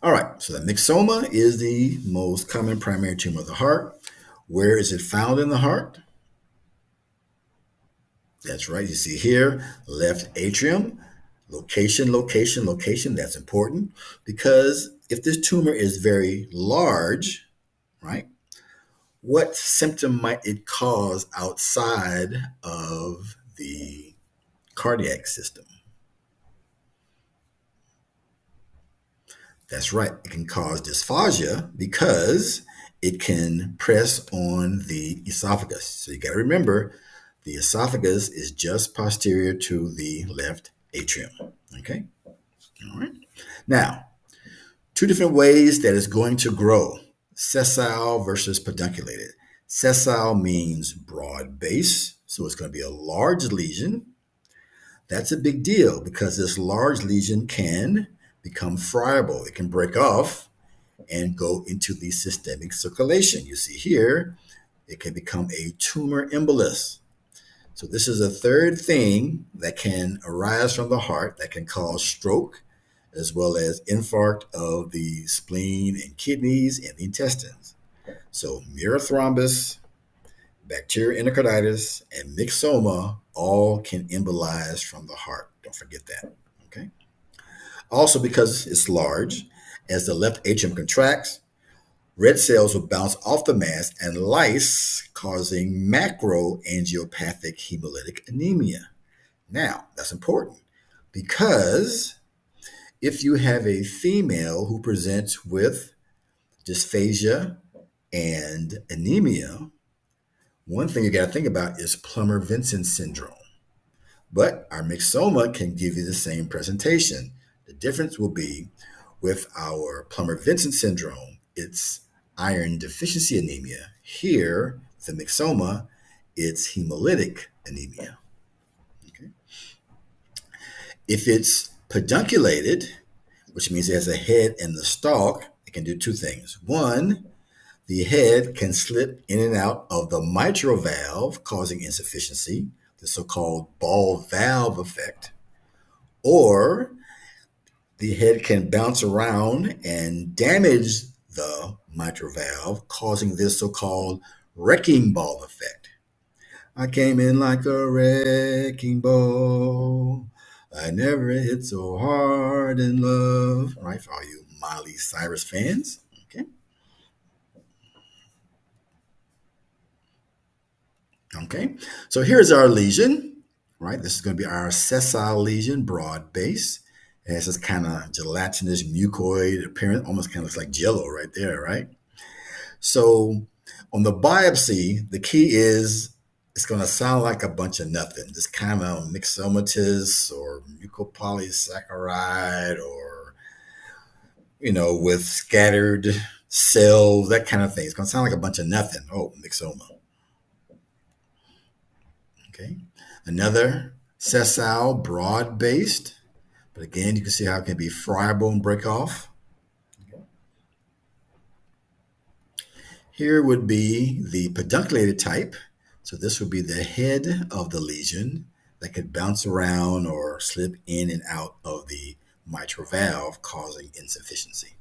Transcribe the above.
All right, so the myxoma is the most common primary tumor of the heart. Where is it found in the heart? That's right. You see here, left atrium, location, location, location. That's important because if this tumor is very large, right, what symptom might it cause outside of the cardiac system? That's right. It can cause dysphagia because it can press on the esophagus. So you got to remember the esophagus is just posterior to the left atrium. Okay. All right. Now, two different ways that it's going to grow, sessile versus pedunculated. Sessile means broad base, so it's going to be a large lesion. That's a big deal because this large lesion can become friable. It can break off and go into the systemic circulation. You see here, it can become a tumor embolus. So this is a third thing that can arise from the heart that can cause stroke, as well as infarct of the spleen and kidneys and the intestines. So myrothrombus, bacterial endocarditis, and myxoma all can embolize from the heart. Don't forget that. Okay. Also, because it's large, as the left atrium contracts, red cells will bounce off the mass and lyse, causing macroangiopathic hemolytic anemia. Now, that's important because if you have a female who presents with dysphagia and anemia, one thing you got to think about is Plummer-Vinson syndrome. But our myxoma can give you the same presentation. The difference will be with our Plummer-Vinson syndrome, it's iron deficiency anemia. Here, the myxoma, it's hemolytic anemia. Okay. If it's pedunculated, which means it has a head and the stalk, it can do two things. One, the head can slip in and out of the mitral valve, causing insufficiency, the so-called ball valve effect. Or the head can bounce around and damage the mitral valve, causing this so-called wrecking ball effect. I came in like a wrecking ball. I never hit so hard in love. All right, for all you Miley Cyrus fans. Okay. Okay. So here's our lesion, right? This is going to be our sessile lesion, broad base. It has this kind of gelatinous mucoid appearance, almost kind of looks like jello right there, right? So on the biopsy, the key is it's going to sound like a bunch of nothing, this kind of myxomatous or mucopolysaccharide or, with scattered cells, that kind of thing. It's going to sound like a bunch of nothing. Oh, myxoma. Okay. Another sessile, broad based, but again, you can see how it can be friable and break off. Here would be the pedunculated type. So this would be the head of the lesion that could bounce around or slip in and out of the mitral valve, causing insufficiency.